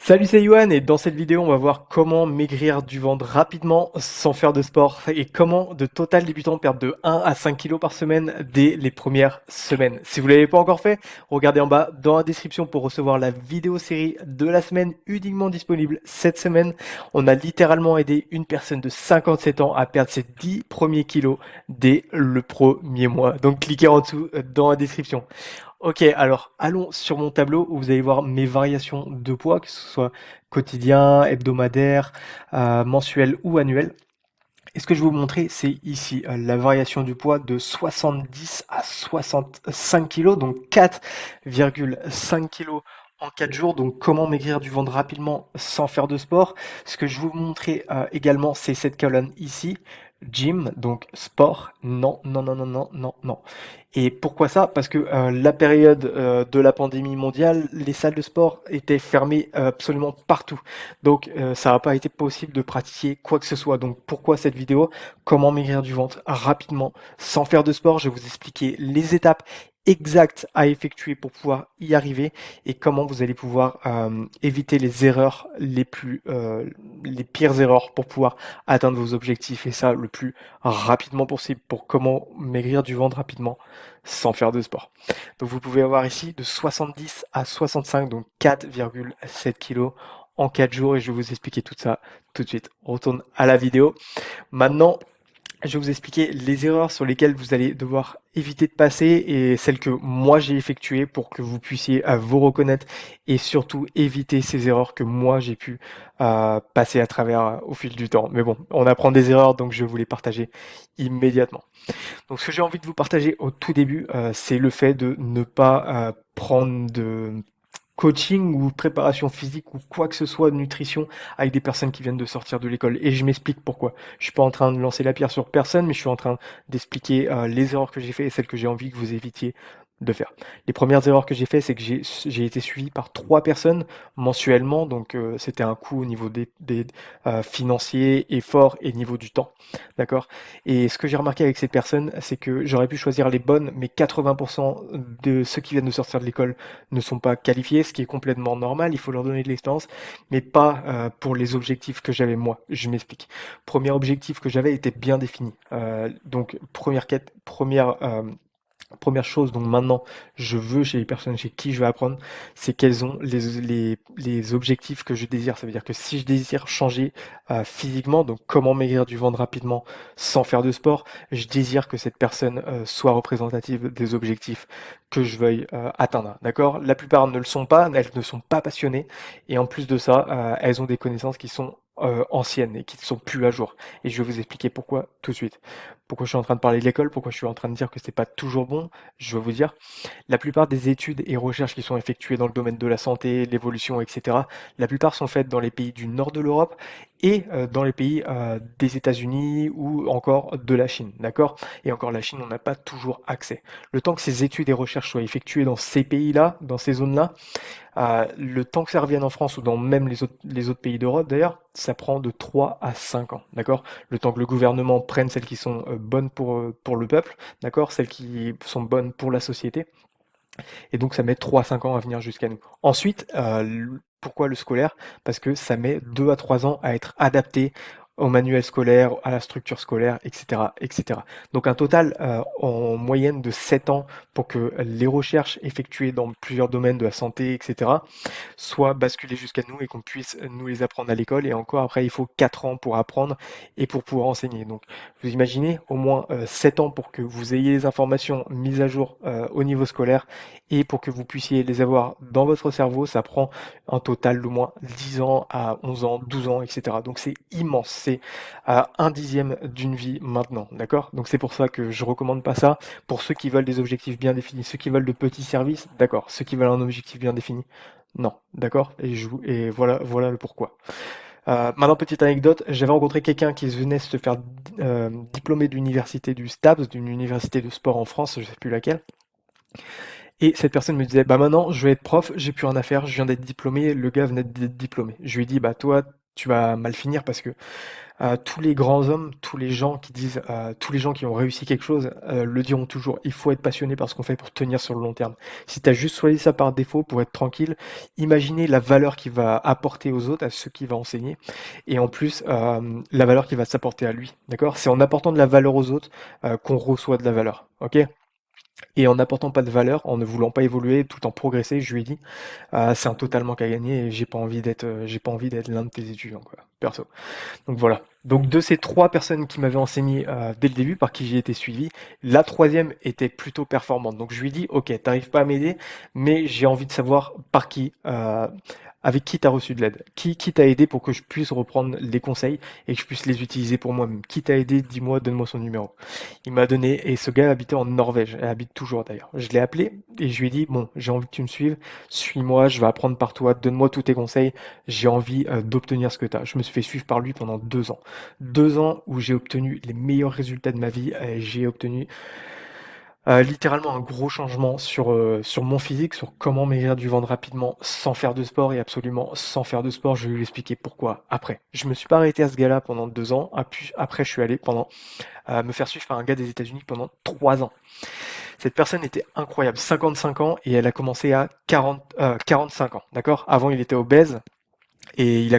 Salut, c'est Yohan et dans cette vidéo, on va voir comment maigrir du ventre rapidement sans faire de sport et comment de total débutant perdre de 1 à 5 kilos par semaine dès les premières semaines. Si vous ne l'avez pas encore fait, regardez en bas dans la description pour recevoir la vidéo série de la semaine uniquement disponible cette semaine. On a littéralement aidé une personne de 57 ans à perdre ses 10 premiers kilos dès le premier mois. Donc cliquez en dessous dans la description. Ok, alors allons sur mon tableau où vous allez voir mes variations de poids, que ce soit quotidien, hebdomadaire, mensuel ou annuel. Et ce que je vais vous montrer, c'est ici la variation du poids de 70 à 65 kilos, donc 4,5 kilos en 4 jours. Donc comment maigrir du ventre rapidement sans faire de sport. Ce que je vais vous montrer également, c'est cette colonne ici. Gym, donc sport, non, non, non, non, non, non, non. Et pourquoi ça? Parce que la période de la pandémie mondiale, les salles de sport étaient fermées absolument partout. Donc ça n'a pas été possible de pratiquer quoi que ce soit. Donc pourquoi cette vidéo? Comment maigrir du ventre rapidement sans faire de sport? Je vais vous expliquer les étapes exactes à effectuer pour pouvoir y arriver et comment vous allez pouvoir éviter les erreurs les pires erreurs pour pouvoir atteindre vos objectifs et ça le plus rapidement possible pour comment maigrir du ventre rapidement sans faire de sport. Donc vous pouvez avoir ici de 70 à 65, donc 4,7 kilos en 4 jours et je vais vous expliquer tout ça tout de suite. On retourne à la vidéo. Maintenant, je vais vous expliquer les erreurs sur lesquelles vous allez devoir éviter de passer et celles que moi j'ai effectuées pour que vous puissiez vous reconnaître et surtout éviter ces erreurs que moi j'ai pu passer à travers au fil du temps. Mais bon, on apprend des erreurs donc je vais vous les partager immédiatement. Donc ce que j'ai envie de vous partager au tout début, c'est le fait de ne pas prendre de coaching ou préparation physique ou quoi que ce soit de nutrition avec des personnes qui viennent de sortir de l'école. Et je m'explique pourquoi. Je suis pas en train de lancer la pierre sur personne, mais je suis en train d'expliquer les erreurs que j'ai fait et celles que j'ai envie que vous évitiez de faire. Les premières erreurs que j'ai fait, c'est que j'ai été suivi par 3 personnes mensuellement, donc c'était un coût au niveau des financiers, efforts et niveau du temps, d'accord. Et ce que j'ai remarqué avec ces personnes, c'est que j'aurais pu choisir les bonnes, mais 80% de ceux qui viennent de sortir de l'école ne sont pas qualifiés, ce qui est complètement normal, il faut leur donner de l'expérience, mais pas pour les objectifs que j'avais moi. Je m'explique. Premier objectif que j'avais était bien défini. Donc première quête, première chose, donc maintenant, je veux chez les personnes chez qui je vais apprendre, c'est quels ont les objectifs que je désire. Ça veut dire que si je désire changer physiquement, donc comment maigrir du ventre rapidement sans faire de sport, je désire que cette personne soit représentative des objectifs que je veuille atteindre. D'accord? La plupart ne le sont pas, elles ne sont pas passionnées, et en plus de ça, elles ont des connaissances qui sont anciennes et qui ne sont plus à jour. Et je vais vous expliquer pourquoi tout de suite. Pourquoi je suis en train de parler de l'école, pourquoi je suis en train de dire que c'est pas toujours bon, je vais vous dire. La plupart des études et recherches qui sont effectuées dans le domaine de la santé, l'évolution, etc., la plupart sont faites dans les pays du nord de l'Europe et dans les pays des États-Unis ou encore de la Chine, d'accord? Et encore la Chine, on n'a pas toujours accès. Le temps que ces études et recherches soient effectuées dans ces pays-là, dans ces zones-là, le temps que ça revienne en France ou dans même les autres pays d'Europe d'ailleurs, ça prend de 3 à 5 ans, d'accord? Le temps que le gouvernement prenne celles qui sont bonnes pour le peuple, d'accord? Celles qui sont bonnes pour la société. Et donc ça met 3 à 5 ans à venir jusqu'à nous. Ensuite, pourquoi le scolaire? Parce que ça met 2 à 3 ans à être adapté au manuel scolaire, à la structure scolaire, etc., etc. Donc un total en moyenne de 7 ans pour que les recherches effectuées dans plusieurs domaines de la santé, etc., soient basculées jusqu'à nous et qu'on puisse nous les apprendre à l'école. Et encore après, il faut 4 ans pour apprendre et pour pouvoir enseigner. Donc vous imaginez au moins 7 ans pour que vous ayez les informations mises à jour au niveau scolaire et pour que vous puissiez les avoir dans votre cerveau, ça prend un total d'au moins 10 ans à 11 ans, 12 ans, etc. Donc c'est immense, c'est un dixième d'une vie maintenant, d'accord? Donc c'est pour ça que je recommande pas ça. Pour ceux qui veulent des objectifs bien définis, ceux qui veulent de petits services, d'accord. Ceux qui veulent un objectif bien défini, non, d'accord? Et voilà le pourquoi. Maintenant, petite anecdote, j'avais rencontré quelqu'un qui venait se faire diplômer de l'université du STAPS, d'une université de sport en France, je sais plus laquelle. Et cette personne me disait, bah maintenant, je vais être prof, j'ai plus rien à faire, je viens d'être diplômé, le gars venait d'être diplômé. Je lui ai dit, bah toi, tu vas mal finir parce que tous les grands hommes, tous les gens qui disent, tous les gens qui ont réussi quelque chose, le diront toujours. Il faut être passionné par ce qu'on fait pour tenir sur le long terme. Si tu as juste choisi ça par défaut pour être tranquille, imaginez la valeur qu'il va apporter aux autres, à ceux qu'il va enseigner et en plus, la valeur qu'il va s'apporter à lui, d'accord? C'est en apportant de la valeur aux autres, qu'on reçoit de la valeur, OK? Et en n'apportant pas de valeur, en ne voulant pas évoluer, tout en progresser, je lui ai dit, c'est un total manque à gagner et j'ai pas envie d'être l'un de tes étudiants, quoi, perso. Donc voilà. Donc de ces 3 personnes qui m'avaient enseigné, dès le début, par qui j'ai été suivi, la troisième était plutôt performante. Donc je lui ai dit: «OK, tu arrives pas à m'aider, mais j'ai envie de savoir par qui, avec qui tu as reçu de l'aide. Qui t'a aidé pour que je puisse reprendre les conseils et que je puisse les utiliser pour moi-même? Qui t'a aidé? Dis-moi, donne-moi son numéro». Il m'a donné et ce gars habitait en Norvège, et habite toujours d'ailleurs. Je l'ai appelé et je lui ai dit: «Bon, j'ai envie que tu me suives, suis-moi, je vais apprendre par toi, donne-moi tous tes conseils, j'ai envie, d'obtenir ce que tu as». Je me suis fait suivre par lui pendant 2 ans. 2 ans où j'ai obtenu les meilleurs résultats de ma vie et j'ai obtenu, littéralement un gros changement sur mon physique, sur comment maigrir du ventre rapidement sans faire de sport et absolument sans faire de sport. Je vais lui expliquer pourquoi après. Je me suis pas arrêté à ce gars-là pendant 2 ans, après je suis allé me faire suivre par un gars des États-Unis pendant 3 ans. Cette personne était incroyable, 55 ans et elle a commencé à 45 ans, d'accord? Avant, il était obèse et il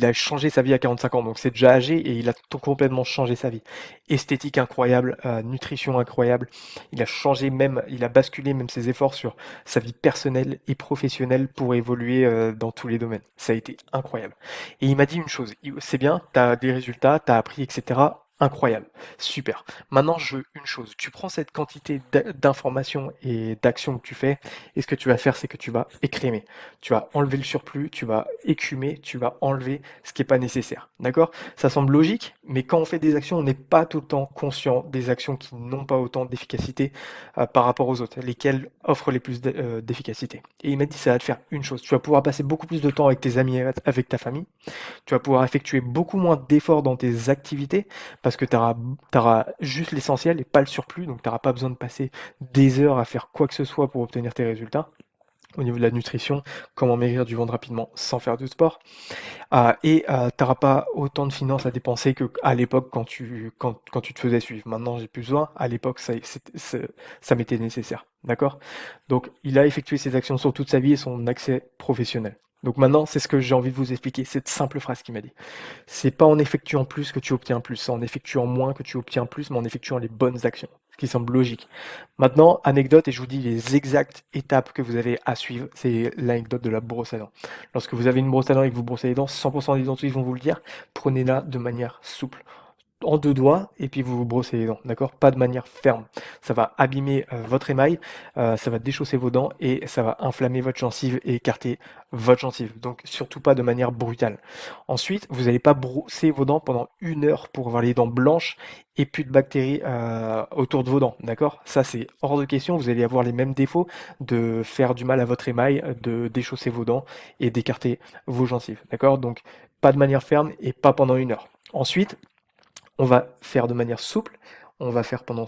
a changé sa vie à 45 ans, donc c'est déjà âgé et il a tout complètement changé sa vie. Esthétique incroyable, nutrition incroyable. Il a basculé même ses efforts sur sa vie personnelle et professionnelle pour évoluer dans tous les domaines. Ça a été incroyable. Et il m'a dit une chose, c'est bien, tu as des résultats, tu as appris, etc. Incroyable, super. Maintenant, je veux une chose. Tu prends cette quantité d'informations et d'actions que tu fais, et ce que tu vas faire, c'est que tu vas écrémer. Tu vas enlever le surplus, tu vas écumer, tu vas enlever ce qui n'est pas nécessaire. D'accord? Ça semble logique, mais quand on fait des actions, on n'est pas tout le temps conscient des actions qui n'ont pas autant d'efficacité par rapport aux autres, lesquelles offrent les plus d'efficacité. Et il m'a dit, ça va te faire une chose. Tu vas pouvoir passer beaucoup plus de temps avec tes amis et avec ta famille. Tu vas pouvoir effectuer beaucoup moins d'efforts dans tes activités parce que tu auras juste l'essentiel et pas le surplus, donc tu n'auras pas besoin de passer des heures à faire quoi que ce soit pour obtenir tes résultats. Au niveau de la nutrition, comment maigrir du ventre rapidement sans faire de sport. Et tu n'auras pas autant de finances à dépenser qu'à l'époque quand tu te faisais suivre. Maintenant, j'ai plus besoin. À l'époque, ça m'était nécessaire. D'accord? Donc, il a effectué ses actions sur toute sa vie et son accès professionnel. Donc maintenant, c'est ce que j'ai envie de vous expliquer, cette simple phrase qu'il m'a dit. C'est pas en effectuant plus que tu obtiens plus, c'est en effectuant moins que tu obtiens plus, mais en effectuant les bonnes actions, ce qui semble logique. Maintenant, anecdote, et je vous dis les exactes étapes que vous avez à suivre, c'est l'anecdote de la brosse à dents. Lorsque vous avez une brosse à dents et que vous brossez les dents, 100% des dentistes vont vous le dire, prenez-la de manière souple en 2 doigts et puis vous vous brossez les dents, d'accord? Pas de manière ferme. Ça va abîmer votre émail, ça va déchausser vos dents et ça va inflammer votre gencive et écarter votre gencive. Donc surtout pas de manière brutale. Ensuite, vous n'allez pas brosser vos dents pendant 1 heure pour avoir les dents blanches et plus de bactéries autour de vos dents, d'accord? Ça c'est hors de question, vous allez avoir les mêmes défauts de faire du mal à votre émail, de déchausser vos dents et d'écarter vos gencives, d'accord? Donc pas de manière ferme et pas pendant 1 heure. Ensuite, on va faire de manière souple, on va faire pendant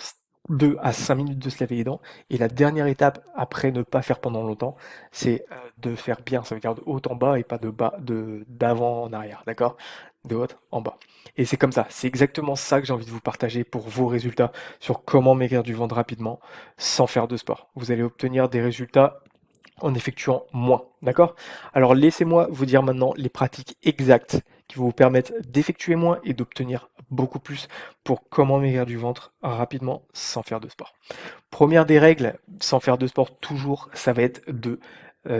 2 à 5 minutes de se laver les dents. Et la dernière étape, après ne pas faire pendant longtemps, c'est de faire bien. Ça veut dire de haut en bas et pas de bas, d'avant en arrière, d'accord? De haut en bas. Et c'est comme ça, c'est exactement ça que j'ai envie de vous partager pour vos résultats sur comment maigrir du ventre rapidement sans faire de sport. Vous allez obtenir des résultats en effectuant moins, d'accord? Alors laissez-moi vous dire maintenant les pratiques exactes qui vont vous permettre d'effectuer moins et d'obtenir beaucoup plus pour comment maigrir du ventre rapidement sans faire de sport. Première des règles, sans faire de sport toujours, ça va être de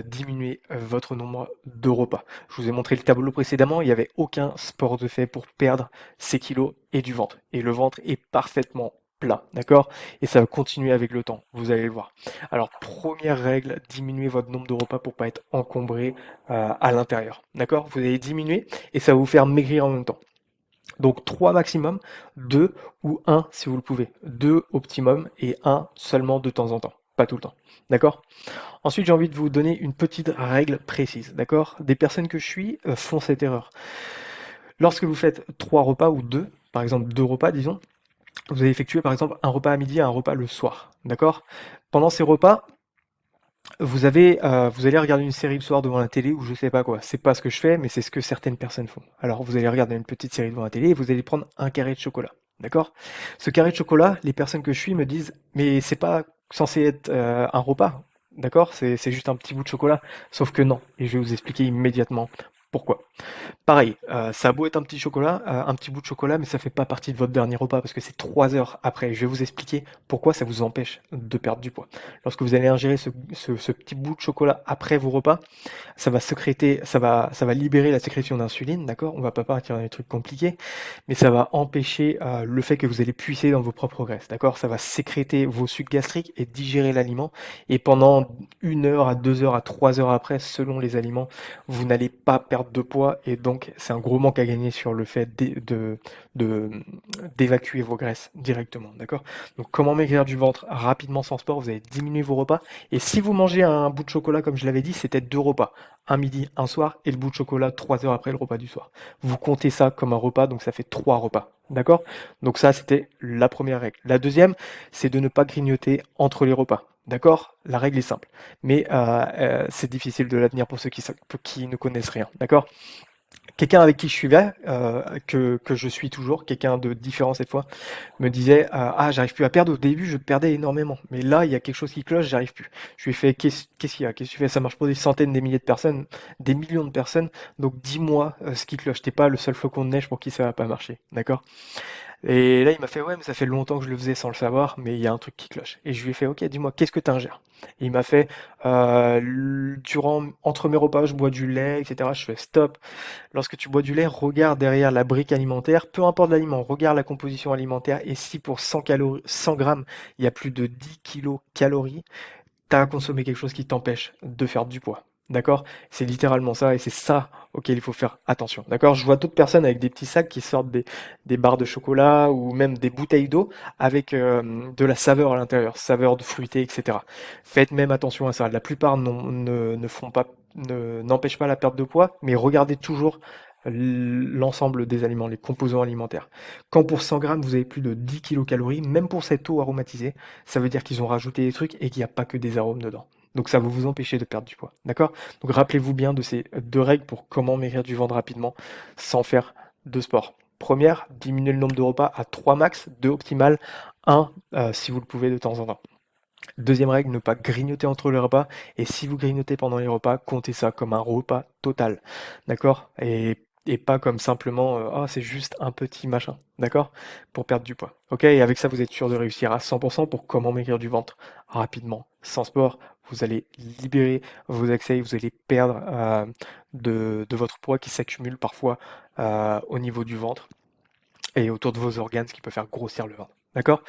diminuer votre nombre de repas. Je vous ai montré le tableau précédemment, il n'y avait aucun sport de fait pour perdre ces kilos et du ventre. Et le ventre est parfaitement plat, d'accord? Et ça va continuer avec le temps, vous allez le voir. Alors, première règle, diminuez votre nombre de repas pour pas être encombré à l'intérieur, d'accord? Vous allez diminuer et ça va vous faire maigrir en même temps. Donc 3 maximum, 2 ou un si vous le pouvez. 2 optimum et un seulement de temps en temps, pas tout le temps. D'accord? Ensuite, j'ai envie de vous donner une petite règle précise. D'accord? Des personnes que je suis font cette erreur. Lorsque vous faites 3 repas ou 2, par exemple 2 repas, disons, vous allez effectuer par exemple un repas à midi et un repas le soir. D'accord? Pendant ces repas, Vous allez regarder une série le soir devant la télé ou je sais pas quoi. C'est pas ce que je fais, mais c'est ce que certaines personnes font. Alors vous allez regarder une petite série devant la télé et vous allez prendre un carré de chocolat. D'accord? Ce carré de chocolat, les personnes que je suis me disent, mais c'est pas censé être un repas. D'accord? C'est juste un petit bout de chocolat. Sauf que non. Et je vais vous expliquer immédiatement pourquoi. Pareil, ça a beau être un petit bout de chocolat, mais ça fait pas partie de votre dernier repas parce que c'est 3 heures après. Je vais vous expliquer pourquoi ça vous empêche de perdre du poids. Lorsque vous allez ingérer ce petit bout de chocolat après vos repas, ça va libérer la sécrétion d'insuline, d'accord? On va pas partir dans des trucs compliqués, mais ça va empêcher le fait que vous allez puiser dans vos propres graisses, d'accord? Ça va sécréter vos sucs gastriques et digérer l'aliment. Et pendant 1 heure à 2 heures à 3 heures après, selon les aliments, vous n'allez pas perdre de poids et donc c'est un gros manque à gagner sur le fait de- d'évacuer vos graisses directement, d'accord? Donc comment maigrir du ventre rapidement sans sport? Vous allez diminuer vos repas et si vous mangez un bout de chocolat, comme je l'avais dit, c'était 2 repas, un midi, un soir, et le bout de chocolat 3 heures après le repas du soir. Vous comptez ça comme un repas, donc ça fait 3 repas. D'accord? Donc ça, c'était la première règle. La deuxième, c'est de ne pas grignoter entre les repas. D'accord? La règle est simple. Mais c'est difficile de la tenir pour ceux qui ne connaissent rien. D'accord? Quelqu'un avec qui je suivais, que je suis toujours, quelqu'un de différent cette fois, me disait ah, j'arrive plus à perdre. Au début, je perdais énormément, mais là, il y a quelque chose qui cloche, j'arrive plus. Je lui ai fait qu'est-ce qu'il y a? Qu'est-ce que tu fais? Ça marche pour des centaines, des milliers de personnes, des millions de personnes. Donc dis-moi ce qui cloche. T'es pas le seul flocon de neige pour qui ça va pas marcher, d'accord? Et là, il m'a fait ouais, mais ça fait longtemps que je le faisais sans le savoir, mais il y a un truc qui cloche. Et je lui ai fait ok, dis-moi, qu'est-ce que t'ingères? Et il m'a fait entre mes repas, je bois du lait, etc. Je fais stop. Lorsque tu bois du lait, regarde derrière la brique alimentaire, peu importe l'aliment, regarde la composition alimentaire et si pour 100 grammes, il y a plus de 10 kilocalories, tu as consommé quelque chose qui t'empêche de faire du poids. D'accord? C'est littéralement ça et c'est ça auquel il faut faire attention. D'accord? Je vois d'autres personnes avec des petits sacs qui sortent des barres de chocolat ou même des bouteilles d'eau avec de la saveur à l'intérieur, saveur de fruité, etc. Faites même attention à ça. La plupart ne font pas, n'empêchent pas la perte de poids, mais regardez toujours l'ensemble des aliments, les composants alimentaires. Quand pour 100 grammes, vous avez plus de 10 kilocalories, même pour cette eau aromatisée, ça veut dire qu'ils ont rajouté des trucs et qu'il n'y a pas que des arômes dedans. Donc ça va vous empêcher de perdre du poids. D'accord? Donc rappelez-vous bien de ces 2 règles pour comment maigrir du ventre rapidement sans faire de sport. Première, diminuer le nombre de repas à 3 max, 2 optimal, 1 si vous le pouvez de temps en temps. Deuxième règle, ne pas grignoter entre les repas. Et si vous grignotez pendant les repas, comptez ça comme un repas total. D'accord? Et pas comme simplement, ah, c'est juste un petit machin. D'accord? Pour perdre du poids. Ok? Et avec ça, vous êtes sûr de réussir à 100% pour comment maigrir du ventre rapidement. Sans sport, vous allez libérer vos excès, vous allez perdre de votre poids qui s'accumule parfois au niveau du ventre et autour de vos organes, ce qui peut faire grossir le ventre. D'accord?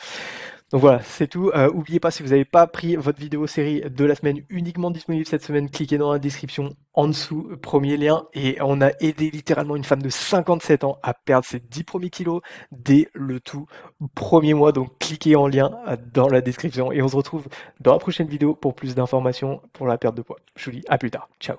Donc voilà, c'est tout. Oubliez pas, si vous n'avez pas pris votre vidéo série de la semaine uniquement disponible cette semaine, cliquez dans la description en dessous, premier lien. Et on a aidé littéralement une femme de 57 ans à perdre ses 10 premiers kilos dès le tout premier mois. Donc cliquez en lien dans la description. Et on se retrouve dans la prochaine vidéo pour plus d'informations pour la perte de poids. Je vous dis à plus tard. Ciao.